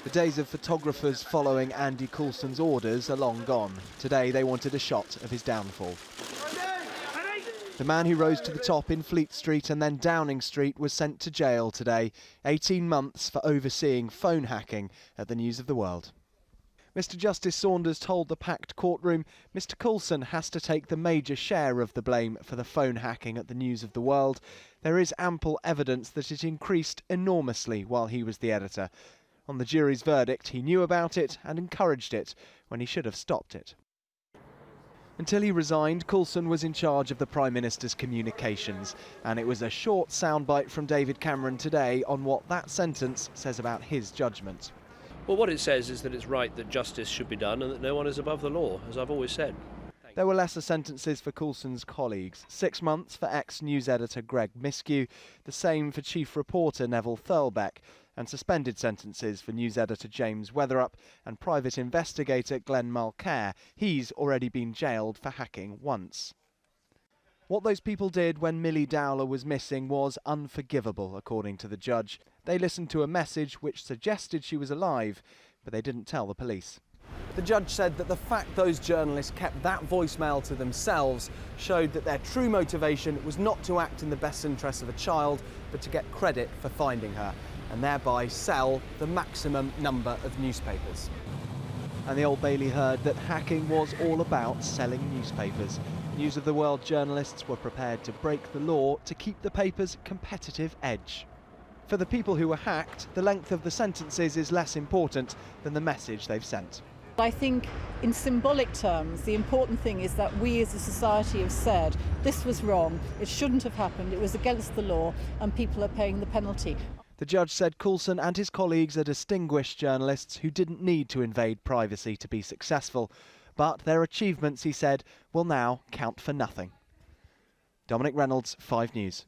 The days of photographers following Andy Coulson's orders are long gone. Today they wanted a shot of his downfall. The man who rose to the top in Fleet Street and then Downing Street was sent to jail today. 18 months for overseeing phone hacking at the News of the World. Mr Justice Saunders told the packed courtroom Mr Coulson has to take the major share of the blame for the phone hacking at the News of the World. There is ample evidence that it increased enormously while he was the editor. On the jury's verdict, he knew about it and encouraged it when he should have stopped it. Until he resigned, Coulson was in charge of the Prime Minister's communications, and it was a short soundbite from David Cameron today on what that sentence says about his judgment. Well, what it says is that it's right that justice should be done and that no one is above the law, as I've always said. There were lesser sentences for Coulson's colleagues. 6 months for ex-news editor Greg Miskew, the same for chief reporter Neville Thurlbeck, and suspended sentences for news editor James Weatherup and private investigator Glenn Mulcair. He's already been jailed for hacking once. What those people did when Millie Dowler was missing was unforgivable, according to the judge. They listened to a message which suggested she was alive, but they didn't tell the police. The judge said that the fact those journalists kept that voicemail to themselves showed that their true motivation was not to act in the best interests of a child, but to get credit for finding her, and thereby sell the maximum number of newspapers. And the Old Bailey heard that hacking was all about selling newspapers. News of the World journalists were prepared to break the law to keep the paper's competitive edge. For the people who were hacked, the length of the sentences is less important than the message they've sent. I think in symbolic terms, the important thing is that we as a society have said this was wrong, it shouldn't have happened, it was against the law, and people are paying the penalty. The judge said Coulson and his colleagues are distinguished journalists who didn't need to invade privacy to be successful. But their achievements, he said, will now count for nothing. Dominic Reynolds, 5 News.